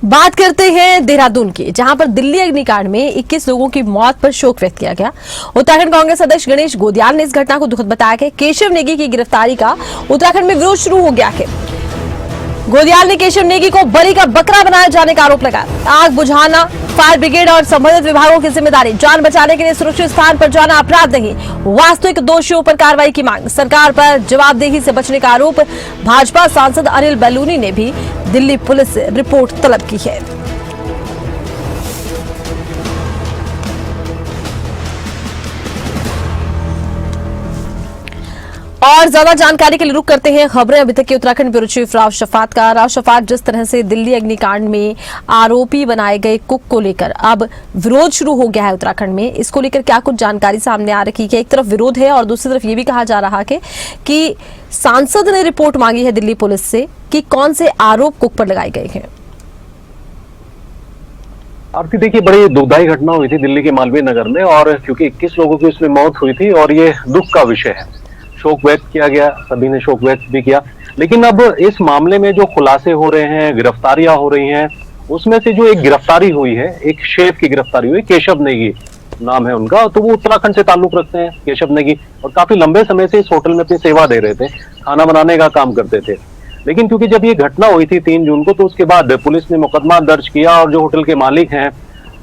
बात करते हैं देहरादून की, जहां पर दिल्ली अग्निकांड में 21 लोगों की मौत पर शोक व्यक्त किया गया। उत्तराखंड कांग्रेस अध्यक्ष गणेश गोदियाल ने इस घटना को दुखद बताया कि केशव नेगी की गिरफ्तारी का उत्तराखंड में विरोध शुरू हो गया है। गोदियाल ने केशव नेगी को बलि का बकरा बनाए जाने का आरोप लगाया। आग बुझाना फायर ब्रिगेड और संबंधित विभागों की जिम्मेदारी, जान बचाने के लिए सुरक्षित स्थान पर जाना अपराध नहीं, वास्तविक दोषियों पर कार्रवाई की मांग, सरकार पर जवाबदेही से बचने का आरोप। भाजपा सांसद अनिल बलूनी ने भी दिल्ली पुलिस से रिपोर्ट तलब की है। और ज्यादा जानकारी के लिए रुक करते हैं खबरें अभी तक के उत्तराखंड ब्यूरो चीफ राव शफात का। राव शफात, जिस तरह से दिल्ली अग्निकांड में आरोपी बनाए गए कुक को लेकर अब विरोध शुरू हो गया है उत्तराखंड में, इसको लेकर क्या कुछ जानकारी सामने आ रही है? एक तरफ विरोध है और दूसरी तरफ ये भी कहा जा रहा है कि सांसद ने रिपोर्ट मांगी है दिल्ली पुलिस से कि कौन से आरोप कुक पर लगाए गए हैं। आरती, देखिए, बड़ी दुखदायी घटना हुई थी दिल्ली के मालवीय नगर में, और क्योंकि 21 लोगों की इसमें मौत हुई थी और ये दुख का विषय है, शोक व्यक्त किया गया, सभी ने शोक व्यक्त भी किया। लेकिन अब इस मामले में जो खुलासे हो रहे हैं, गिरफ्तारियां हो रही हैं, उसमें से जो एक गिरफ्तारी हुई है, एक शेफ की गिरफ्तारी हुई, केशव नेगी नाम है उनका, तो वो उत्तराखंड से ताल्लुक रखते हैं केशव नेगी, और काफी लंबे समय से इस होटल में अपनी सेवा दे रहे थे, खाना बनाने का काम करते थे। लेकिन क्योंकि जब ये घटना हुई थी 3 जून को, तो उसके बाद पुलिस ने मुकदमा दर्ज किया और जो होटल के मालिक हैं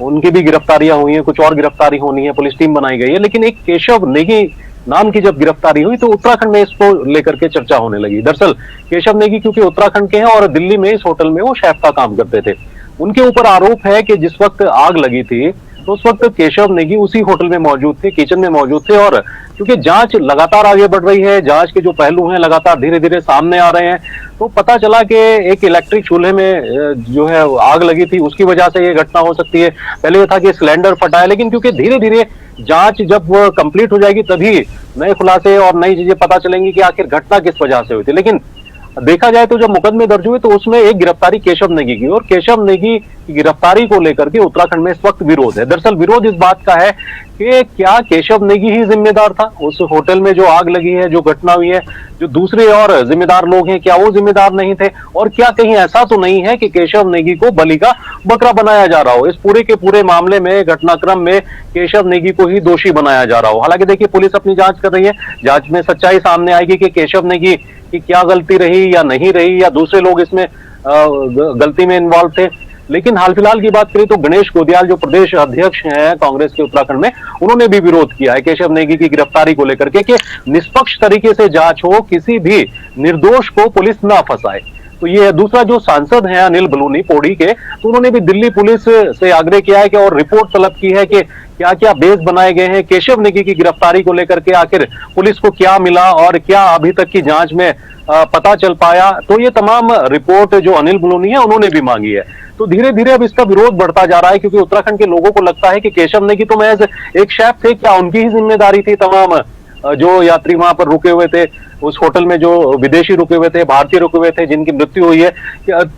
उनकी भी गिरफ्तारियां हुई हैं, कुछ और गिरफ्तारी होनी है, पुलिस टीम बनाई गई है। लेकिन एक केशव नेगी नाम की जब गिरफ्तारी हुई तो उत्तराखंड में इसको लेकर के चर्चा होने लगी। दरअसल केशव नेगी क्योंकि उत्तराखंड के हैं और दिल्ली में इस होटल में वो शेफ का काम करते थे, उनके ऊपर आरोप है कि जिस वक्त आग लगी थी तो उस वक्त केशव नेगी उसी होटल में मौजूद थे, किचन में मौजूद थे। और क्योंकि जांच लगातार आगे बढ़ रही है, जांच के जो पहलू हैं लगातार धीरे धीरे सामने आ रहे हैं, तो पता चला कि एक इलेक्ट्रिक चूल्हे में जो है आग लगी थी, उसकी वजह से ये घटना हो सकती है। पहले ये था कि सिलेंडर फटा है, लेकिन क्योंकि धीरे धीरे जांच जब कंप्लीट हो जाएगी तभी नए खुलासे और नई चीजें पता चलेंगी कि आखिर घटना किस वजह से हुई थी। लेकिन देखा जाए तो जब मुकदमे दर्ज हुए तो उसमें एक गिरफ्तारी केशव नेगी की, और केशव नेगी की गिरफ्तारी को लेकर के उत्तराखंड में इस वक्त विरोध है। दरअसल विरोध इस बात का है कि क्या केशव नेगी ही जिम्मेदार था उस होटल में जो आग लगी है, जो घटना हुई है, जो दूसरे और जिम्मेदार लोग हैं क्या वो जिम्मेदार नहीं थे, और क्या कहीं ऐसा तो नहीं है कि केशव नेगी को बलि का बकरा बनाया जा रहा हो, इस पूरे के पूरे मामले में, घटनाक्रम में केशव नेगी को ही दोषी बनाया जा रहा हो। हालांकि देखिए, पुलिस अपनी जांच कर रही है, जांच में सच्चाई सामने आएगी कि केशव नेगी की क्या गलती रही या नहीं रही, या दूसरे लोग इसमें गलती में इन्वॉल्व थे। लेकिन हाल फिलहाल की बात करें तो गणेश गोदियाल जो प्रदेश अध्यक्ष हैं कांग्रेस के उत्तराखंड में, उन्होंने भी विरोध किया है केशव नेगी की गिरफ्तारी को लेकर के कि निष्पक्ष तरीके से जांच हो, किसी भी निर्दोष को पुलिस ना फंसाए। तो ये दूसरा जो सांसद हैं अनिल बलूनी पौड़ी के, तो उन्होंने भी दिल्ली पुलिस से आग्रह किया है कि और रिपोर्ट तलब की है कि क्या क्या बेस बनाए गए हैं केशव नेगी की गिरफ्तारी को लेकर के, आखिर पुलिस को क्या मिला और क्या अभी तक की जांच में पता चल पाया। तो ये तमाम रिपोर्ट जो अनिल बलूनी है उन्होंने भी मांगी है। तो धीरे धीरे अब इसका विरोध बढ़ता जा रहा है, क्योंकि उत्तराखंड के लोगों को लगता है कि केशव नेगी तो महज एक शेफ थे, क्या उनकी ही जिम्मेदारी थी तमाम जो यात्री वहां पर रुके हुए थे उस होटल में, जो विदेशी रुके हुए थे, भारतीय रुके हुए थे जिनकी मृत्यु हुई है।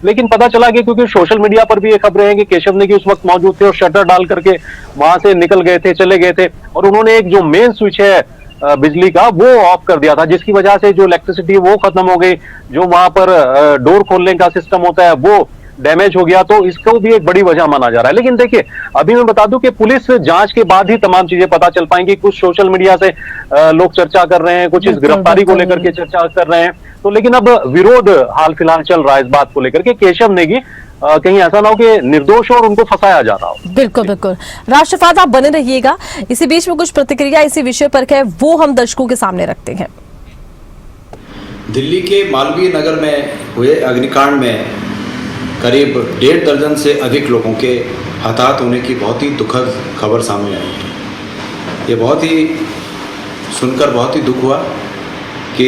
लेकिन पता चला कि क्योंकि सोशल मीडिया पर भी ये खबरें हैं कि केशव नेगी उस वक्त मौजूद थे और शटर डाल करके वहां से निकल गए थे, चले गए थे, और उन्होंने एक जो मेन स्विच है बिजली का वो ऑफ कर दिया था, जिसकी वजह से जो इलेक्ट्रिसिटी वो खत्म हो गई, जो वहां पर डोर खोलने का सिस्टम होता है वो डैमेज हो गया। तो इसको भी एक बड़ी वजह माना जा रहा है। लेकिन देखिए, अभी मैं बता दूं कि पुलिस जांच के बाद ही तमाम चीजें पता चल पाएंगी। कुछ सोशल मीडिया से लोग चर्चा कर रहे हैं, कुछ इस गिरफ्तारी को लेकर के चर्चा कर रहे हैं, तो लेकिन अब विरोध हाल फिलहाल चल रहा है इस बात को लेकर के केशव नेगी कहीं ऐसा ना हो कि निर्दोष और उनको फंसाया जा रहा हो। बिल्कुल बिल्कुल। राव शफात, आप बने रहिएगा, इसी बीच में कुछ प्रतिक्रिया इसी विषय पर है वो हम दर्शकों के सामने रखते हैं। दिल्ली के मालवीय नगर में हुए अग्निकांड में करीब 1.5 दर्जन से अधिक लोगों के हताहत होने की बहुत ही दुखद खबर सामने आई है। ये बहुत ही सुनकर बहुत ही दुख हुआ कि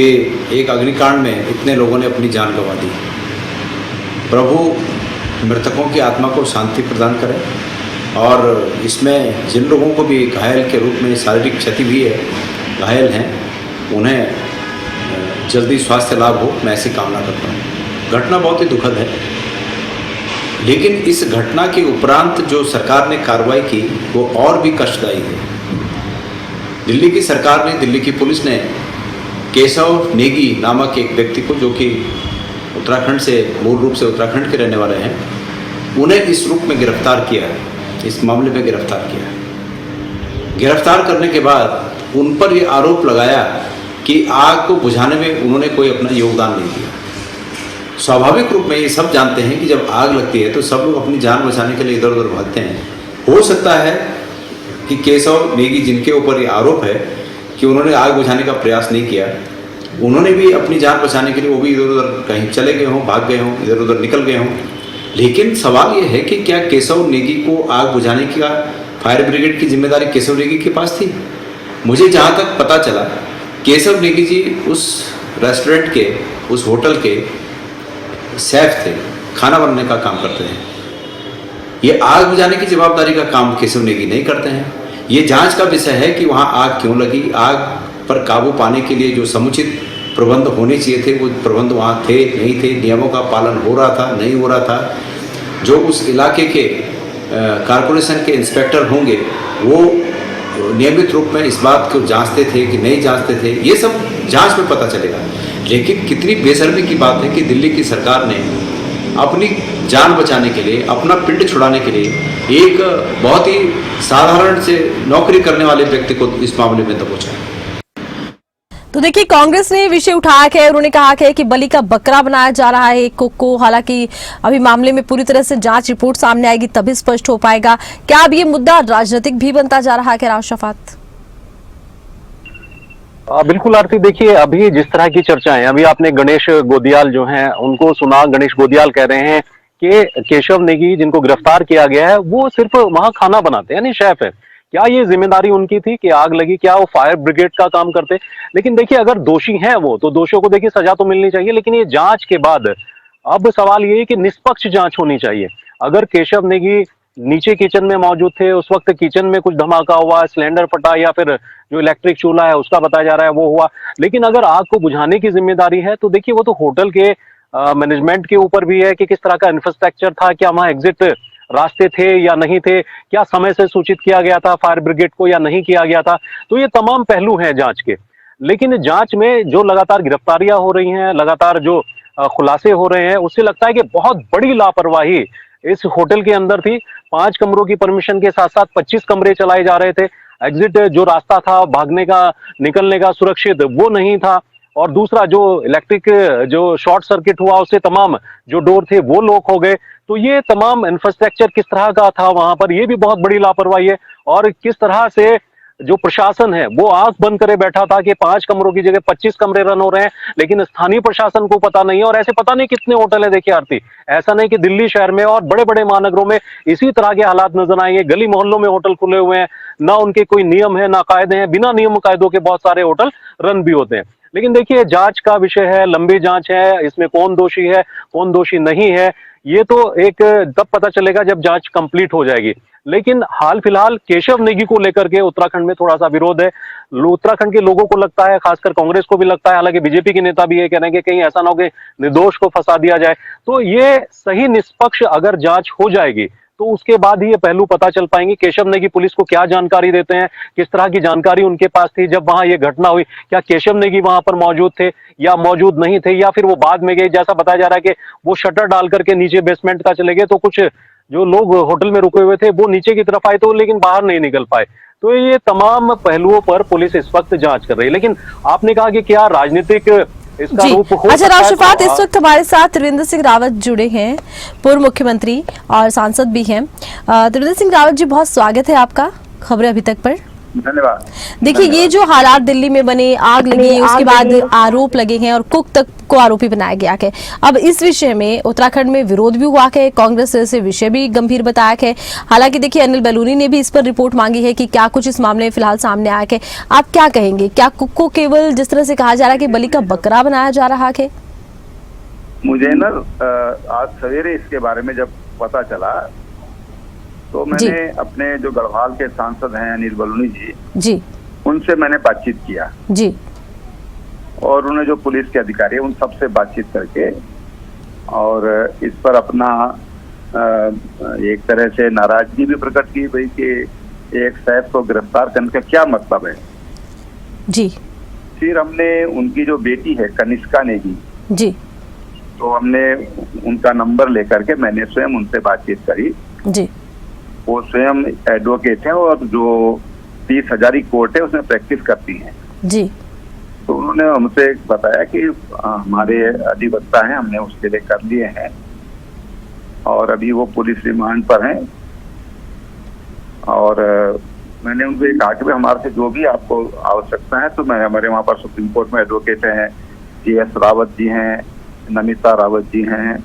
एक अग्निकांड में इतने लोगों ने अपनी जान गंवा दी। प्रभु मृतकों की आत्मा को शांति प्रदान करें, और इसमें जिन लोगों को भी घायल के रूप में शारीरिक क्षति भी है, घायल हैं, उन्हें जल्दी स्वास्थ्य लाभ हो, मैं ऐसी कामना करता हूँ। घटना बहुत ही दुखद है, लेकिन इस घटना के उपरांत जो सरकार ने कार्रवाई की वो और भी कष्टदायी है। दिल्ली की सरकार ने, दिल्ली की पुलिस ने केशव नेगी नामक एक व्यक्ति को, जो कि उत्तराखंड से, मूल रूप से उत्तराखंड के रहने वाले हैं, उन्हें इस रूप में गिरफ्तार किया है, इस मामले में गिरफ्तार किया है। गिरफ्तार करने के बाद उन पर ये आरोप लगाया कि आग को बुझाने में उन्होंने कोई अपना योगदान नहीं दिया। स्वाभाविक रूप में ये सब जानते हैं कि जब आग लगती है तो सब लोग अपनी जान बचाने के लिए इधर उधर भागते हैं। हो सकता है कि केशव नेगी, जिनके ऊपर ये आरोप है कि उन्होंने आग बुझाने का प्रयास नहीं किया, उन्होंने भी अपनी जान बचाने के लिए वो भी इधर उधर कहीं चले गए हों, भाग गए हों, इधर उधर निकल गए हों। लेकिन सवाल ये है कि क्या केशव नेगी को आग बुझाने का फायर ब्रिगेड की जिम्मेदारी केशव नेगी के पास थी? मुझे जहाँ तक पता चला, केशव नेगी जी उस रेस्टोरेंट के, उस होटल के शेफ थे, खाना बनाने का काम करते हैं। ये आग बुझाने की जवाबदारी का काम केशव नेगी नहीं करते हैं। ये जांच का विषय है कि वहाँ आग क्यों लगी, आग पर काबू पाने के लिए जो समुचित प्रबंध होने चाहिए थे वो प्रबंध वहाँ थे नहीं थे, नियमों का पालन हो रहा था नहीं हो रहा था। जो उस इलाके के कारपोरेशन के इंस्पेक्टर होंगे वो नियमित रूप में इस बात को जांचते थे कि नहीं जांचते थे, ये सब जांच में पता चलेगा। लेकिन कितनी बेशर्मी की बात है कि दिल्ली की सरकार ने अपनी जान बचाने के लिए, अपना पिंड छुड़ाने के लिए एक बहुत ही साधारण से नौकरी करने वाले व्यक्ति को इस मामले में दबोचा। तो देखिए, कांग्रेस ने विषय उठाया है, उन्होंने कहा है कि बलि का बकरा बनाया जा रहा है कुक को। हालांकि अभी मामले में पूरी तरह से जांच रिपोर्ट सामने आएगी तभी स्पष्ट हो पाएगा। क्या अब ये मुद्दा राजनीतिक भी बनता जा रहा है राशफात? बिल्कुल आरती, देखिए अभी जिस तरह की चर्चाएं, अभी आपने गणेश गोदियाल जो हैं उनको सुना। गणेश गोदियाल कह रहे हैं कि केशव नेगी जिनको गिरफ्तार किया गया है वो सिर्फ वहां खाना बनाते हैं, यानी शेफ है। क्या ये जिम्मेदारी उनकी थी कि आग लगी? क्या वो फायर ब्रिगेड का काम करते? लेकिन देखिए, अगर दोषी हैं वो, तो दोषियों को देखिए सजा तो मिलनी चाहिए। लेकिन ये जांच के बाद अब सवाल ये है कि निष्पक्ष जांच होनी चाहिए। अगर केशव नेगी नीचे किचन में मौजूद थे, उस वक्त किचन में कुछ धमाका हुआ, सिलेंडर फटा, या फिर जो इलेक्ट्रिक चूल्हा है उसका बताया जा रहा है वो हुआ, लेकिन अगर आग को बुझाने की जिम्मेदारी है तो देखिए वो तो होटल के मैनेजमेंट के ऊपर भी है कि किस तरह का इंफ्रास्ट्रक्चर था, क्या वहां एग्जिट रास्ते थे या नहीं थे, क्या समय से सूचित किया गया था फायर ब्रिगेड को या नहीं किया गया था। तो ये तमाम पहलू हैं जांच के। लेकिन जांच में जो लगातार गिरफ्तारियां हो रही हैं, लगातार जो खुलासे हो रहे हैं, उससे लगता है कि बहुत बड़ी लापरवाही इस होटल के अंदर थी। 5 कमरों की परमिशन के साथ साथ 25 कमरे चलाए जा रहे थे। एग्जिट जो रास्ता था भागने का, निकलने का सुरक्षित, वो नहीं था। और दूसरा जो इलेक्ट्रिक जो शॉर्ट सर्किट हुआ उससे तमाम जो डोर थे वो लॉक हो गए। तो ये तमाम इंफ्रास्ट्रक्चर किस तरह का था वहां पर, ये भी बहुत बड़ी लापरवाही है। और किस तरह से जो प्रशासन है वो आंख बंद करे बैठा था कि 5 कमरों की जगह 25 कमरे रन हो रहे हैं, लेकिन स्थानीय प्रशासन को पता नहीं है। और ऐसे पता नहीं कितने होटल है। देखिए आरती, ऐसा नहीं कि दिल्ली शहर में और बड़े बड़े महानगरों में इसी तरह के हालात नजर आएंगे। गली मोहल्लों में होटल खुले हुए हैं, ना उनके कोई नियम है ना कायदे हैं, बिना नियम कायदों के बहुत सारे होटल रन भी होते हैं। लेकिन देखिए, जांच का विषय है, लंबी जांच है, इसमें कौन दोषी है कौन दोषी नहीं है ये तो एक तब पता चलेगा जब जांच कंप्लीट हो जाएगी। लेकिन हाल फिलहाल केशव नेगी को लेकर के उत्तराखंड में थोड़ा सा विरोध है। उत्तराखंड के लोगों को लगता है, खासकर कांग्रेस को भी लगता है, हालांकि बीजेपी के नेता भी ये कह रहे हैं कि कहीं ऐसा ना हो कि निर्दोष को फंसा दिया जाए। तो ये सही निष्पक्ष अगर जांच हो जाएगी तो उसके बाद ही ये पहलू पता चल पाएंगे। केशव नेगी पुलिस को क्या जानकारी देते हैं, किस तरह की जानकारी उनके पास थी जब वहां ये घटना हुई, क्या केशव नेगी वहां पर मौजूद थे या मौजूद नहीं थे, या फिर वो बाद में गए। जैसा बताया जा रहा है कि वो शटर डाल करके नीचे बेसमेंट का चले गए, तो कुछ जो लोग होटल में रुके हुए थे वो नीचे की तरफ आए तो लेकिन बाहर नहीं निकल पाए। तो ये तमाम पहलुओं पर पुलिस इस वक्त जांच कर रही है। लेकिन आपने कहा कि क्या राजनीतिक इसका रूप हो अच्छा सकता है? राशफात, इस वक्त हमारे साथ त्रिवेंद्र सिंह रावत जुड़े हैं, पूर्व मुख्यमंत्री और सांसद भी हैं। त्रिवेंद्र सिंह रावत जी, बहुत स्वागत है आपका खबरें अभी तक पर। धन्यवाद। देखिए, ये जो हालात दिल्ली में बने, आग लगी, उसके बाद आरोप लगे हैं और कुक तक को आरोपी बनाया गया है। अब इस विषय में उत्तराखंड में विरोध भी हुआ है, कांग्रेस से विषय भी गंभीर बताया है। हालांकि देखिए, अनिल बलूनी ने भी इस पर रिपोर्ट मांगी है कि क्या कुछ इस मामले में फिलहाल सामने आया है। आप क्या कहेंगे, क्या कुक को केवल जिस तरह से कहा जा रहा है कि बलि का बकरा बनाया जा रहा है? मुझे ना आज सवेरे इसके बारे में जब पता चला तो मैंने अपने जो गढ़वाल के सांसद हैं अनिल बलूनी जी, उनसे मैंने बातचीत किया जी, और उन्हें जो पुलिस के अधिकारी है उन सबसे बातचीत करके और इस पर अपना एक तरह से नाराजगी भी प्रकट की भाई कि एक शेफ को गिरफ्तार करने का क्या मतलब है जी। फिर हमने उनकी जो बेटी है कनिष्का नेगी जी, तो हमने उनका नंबर लेकर के मैंने स्वयं उनसे बातचीत करी। जी। वो स्वयं एडवोकेट हैं और जो 30,000 कोर्ट है उसमें प्रैक्टिस करती हैं। जी। तो उन्होंने हमसे बताया कि हमारे अधिवक्ता हैं, हमने उसके लिए कर लिए हैं और अभी वो पुलिस रिमांड पर हैं। और मैंने उनको ये कहा कि हमारे से जो भी आपको आवश्यकता है, तो मैं हमारे वहाँ पर सुप्रीम कोर्ट में एडवोकेट हैं, GS रावत जी हैं, नमिता रावत जी हैं,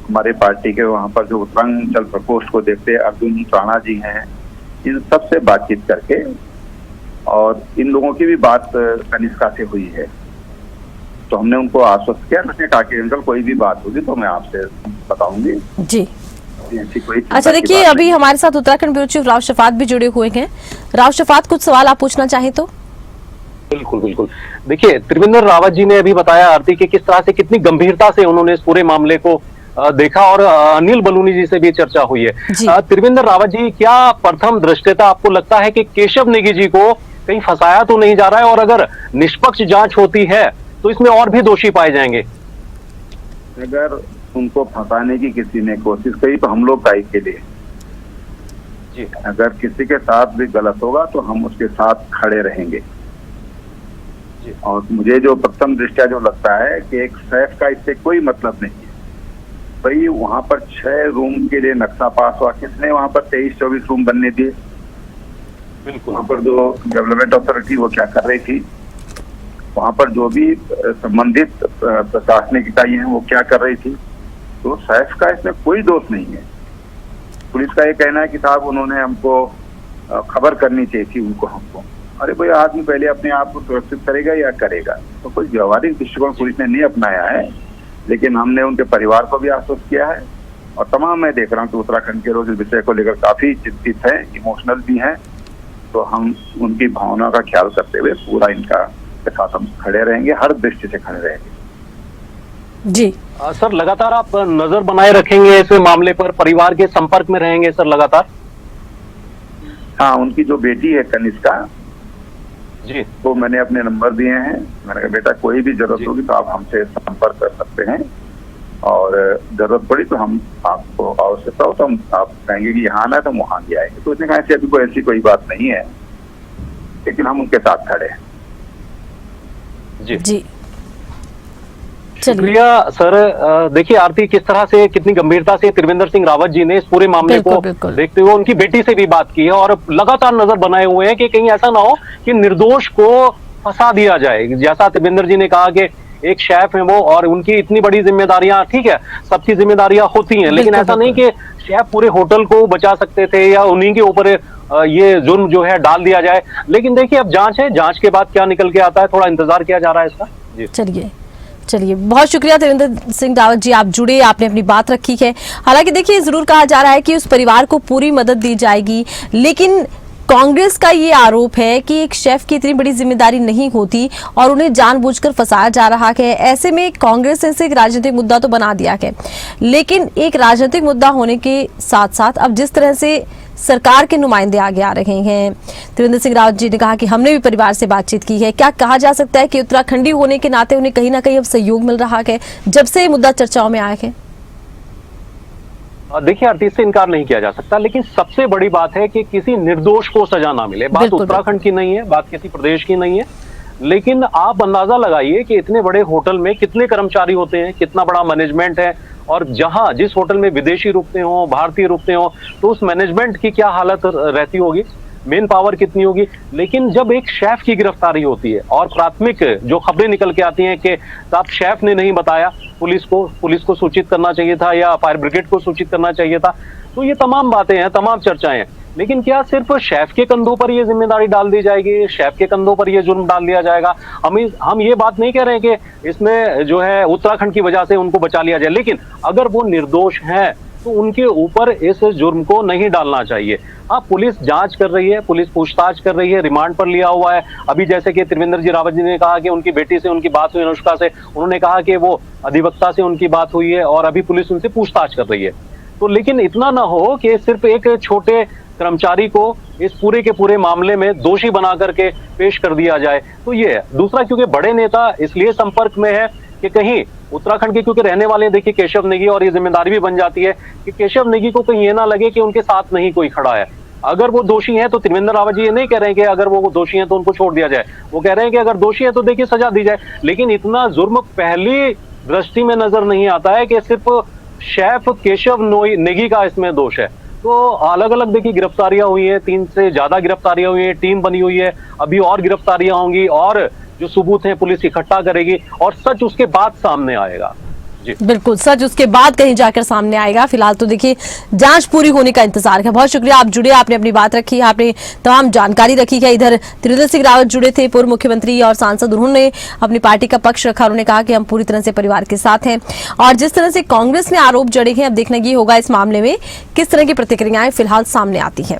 हमारे पार्टी के वहाँ पर जो उत्तरांचल प्रकोष्ठ को देखते हैं अर्जुन राणा जी हैं। इन सब से बातचीत करके, और इन लोगों की भी बात कनिष्का से हुई है, तो हमने उनको आश्वस्त किया। उसने कहा कि अंकल कोई भी बात होगी तो मैं आपसे बताऊंगी। जी। ऐसी कोई अच्छा, देखिए अभी हमारे साथ उत्तराखंड ब्यूरो चीफ राव शफात भी जुड़े हुए हैं। राव शफात, कुछ सवाल आप पूछना चाहें तो? बिल्कुल बिल्कुल। देखिए, त्रिवेंद्र रावत जी ने अभी बताया आरती कि किस तरह से, कितनी गंभीरता से उन्होंने इस पूरे मामले को देखा, और अनिल बलूनी जी से भी चर्चा हुई है। त्रिवेंद्र रावत जी, क्या प्रथम दृष्टया आपको लगता है कि केशव नेगी जी को कहीं फंसाया तो नहीं जा रहा है, और अगर निष्पक्ष जांच होती है तो इसमें और भी दोषी पाए जाएंगे? अगर उनको फंसाने की किसी ने कोशिश करी तो हम लोग दायी के लिए जी। अगर किसी के साथ भी गलत होगा तो हम उसके साथ खड़े रहेंगे। जी। और मुझे जो प्रथम दृष्टया जो लगता है कि एक सैफ का इससे कोई मतलब नहीं है। भाई वहां पर 6 रूम के लिए नक्शा पास हुआ, किसने वहां पर 23-24 रूम बनने दिए? बिल्कुल। वहां पर जो डेवलपमेंट अथॉरिटी वो क्या कर रही थी, वहां पर जो भी संबंधित प्रशासनिक इकाई है वो क्या कर रही थी? तो सैफ का इसमें कोई दोष नहीं है। पुलिस का ये कहना है कि साहब उन्होंने हमको खबर करनी चाहिए थी उनको, हमको। अरे भाई, आदमी पहले अपने आप को सुरक्षित करेगा या करेगा? तो कोई व्यवहारिक दृष्टिकोण पुलिस ने नहीं अपनाया है, लेकिन हमने उनके परिवार को भी आश्वस्त किया है। और तमाम मैं देख रहा हूँ कि उत्तराखंड के लोग इस विषय को लेकर काफी चिंतित हैं, इमोशनल भी हैं। तो हम उनकी भावना का ख्याल करते हुए पूरा इनका के साथ हम खड़े रहेंगे, हर दृष्टि से खड़े रहेंगे। जी। सर, लगातार आप नजर बनाए रखेंगे इस मामले पर, परिवार के संपर्क में रहेंगे सर लगातार? हाँ, उनकी जो बेटी है कनिष्का जी, तो मैंने अपने नंबर दिए हैं। मैंने कहा बेटा कोई भी जरूरत होगी तो आप हमसे संपर्क कर सकते हैं, और जरूरत पड़ी तो हम आपको आवश्यकता हो तो हम आप कहेंगे कि यहाँ आना है तो हम वहाँ भी आएंगे। तो उसने कहा ऐसी कोई बात नहीं है, लेकिन हम उनके साथ खड़े हैं। जी। शुक्रिया सर। देखिए आरती, किस तरह से, कितनी गंभीरता से त्रिवेंद्र सिंह रावत जी ने इस पूरे मामले को देखते हुए उनकी बेटी से भी बात की है, और लगातार नजर बनाए हुए हैं कि कहीं ऐसा ना हो कि निर्दोष को फंसा दिया जाए। जैसा त्रिवेंद्र जी ने कहा कि एक शेफ है वो, और उनकी इतनी बड़ी जिम्मेदारियां, ठीक है, सबकी जिम्मेदारियां होती हैं, लेकिन ऐसा नहीं कि शेफ पूरे होटल को बचा सकते थे या उन्हीं के ऊपर ये जुर्म जो है डाल दिया जाए। लेकिन देखिए, अब जांच है, जांच के बाद क्या निकल के आता है, थोड़ा इंतजार किया जा रहा है इसका। जी। चलिए, बहुत शुक्रिया त्रिवेंद्र सिंह रावत जी, आप जुड़े, आपने अपनी बात रखी है। हालांकि देखिए, जरूर कहा जा रहा है कि उस परिवार को पूरी मदद दी जाएगी, लेकिन कांग्रेस का ये आरोप है कि एक शेफ की इतनी बड़ी जिम्मेदारी नहीं होती और उन्हें जानबूझकर फंसाया जा रहा है। ऐसे में कांग्रेस ने इसे एक राजनीतिक मुद्दा तो बना दिया है, लेकिन एक राजनीतिक मुद्दा होने के साथ साथ अब जिस तरह से सरकार के नुमाइंदे आगे आ रहे हैं, त्रिवेंद्र सिंह रावत जी ने कहा कि हमने भी परिवार से बातचीत की है। क्या कहा जा सकता है कि उत्तराखंडी होने के नाते उन्हें कहीं ना कहीं अब सहयोग मिल रहा है जब से ये मुद्दा चर्चाओं में आया है? देखिए आरती, से इनकार नहीं किया जा सकता, लेकिन सबसे बड़ी बात है कि किसी निर्दोष को सजा ना मिले। बात उत्तराखंड की नहीं है, बात किसी प्रदेश की नहीं है, लेकिन आप अंदाजा लगाइए कि इतने बड़े होटल में कितने कर्मचारी होते हैं, कितना बड़ा मैनेजमेंट है, और जहां जिस होटल में विदेशी रुकते हो, भारतीय रुकते हो, तो उस मैनेजमेंट की क्या हालत रहती होगी, मेन पावर कितनी होगी। लेकिन जब एक शेफ की गिरफ्तारी होती है और प्राथमिक जो खबरें निकल के आती हैं कि साहब शेफ ने नहीं बताया, पुलिस को सूचित करना चाहिए था या फायर ब्रिगेड को सूचित करना चाहिए था, तो ये तमाम बातें हैं, तमाम चर्चाएं हैं। लेकिन क्या सिर्फ शेफ के कंधों पर ये जिम्मेदारी डाल दी जाएगी, शेफ के कंधों पर ये जुर्म डाल दिया जाएगा? हम ये बात नहीं कह रहे हैं कि इसमें जो है उत्तराखंड की वजह से उनको बचा लिया जाए, लेकिन अगर वो निर्दोष हैं तो उनके ऊपर इस जुर्म को नहीं डालना चाहिए। हाँ, पुलिस जांच कर रही है, पुलिस पूछताछ कर रही है, रिमांड पर लिया हुआ है। अभी जैसे कि त्रिवेंद्र जी रावत जी ने कहा कि उनकी बेटी से उनकी बात हुई, अनुष्का से, उन्होंने कहा कि वो अधिवक्ता से उनकी बात हुई है और अभी पुलिस उनसे पूछताछ कर रही है। तो लेकिन इतना ना हो कि सिर्फ एक छोटे कर्मचारी को इस पूरे के पूरे मामले में दोषी बना करके पेश कर दिया जाए। तो ये है। दूसरा, क्योंकि बड़े नेता इसलिए संपर्क में है कि कहीं उत्तराखंड के क्योंकि रहने वाले देखिए केशव नेगी, और ये जिम्मेदारी भी बन जाती है कि केशव नेगी को कहीं ये ना लगे कि उनके साथ नहीं कोई खड़ा है। अगर वो दोषी हैं तो त्रिवेंद्र रावत जी ये नहीं कह रहे हैं कि अगर वो दोषी हैं तो उनको छोड़ दिया जाए, वो कह रहे हैं कि अगर दोषी है तो देखिए सजा दी जाए। लेकिन इतना जुर्म पहली दृष्टि में नजर नहीं आता है कि सिर्फ शेफ केशव नेगी का इसमें दोष है। तो अलग अलग देखिए गिरफ्तारियां हुई हैं, 3 से ज्यादा गिरफ्तारियां हुई हैं, टीम बनी हुई है, अभी और गिरफ्तारियां होंगी और जो सबूत हैं पुलिस इकट्ठा करेगी और सच उसके बाद सामने आएगा। बिल्कुल, सच उसके बाद कहीं जाकर सामने आएगा। फिलहाल तो देखिए जांच पूरी होने का इंतजार है। बहुत शुक्रिया, आप जुड़े, आपने अपनी बात रखी, आपने तमाम जानकारी रखी है। इधर त्रिवेंद्र सिंह रावत जुड़े थे, पूर्व मुख्यमंत्री और सांसद, उन्होंने अपनी पार्टी का पक्ष रखा। उन्होंने कहा कि हम पूरी तरह से परिवार के साथ हैं और जिस तरह से कांग्रेस ने आरोप जड़े हैं, अब देखना ये होगा इस मामले में किस तरह की प्रतिक्रियाएं फिलहाल सामने आती हैं।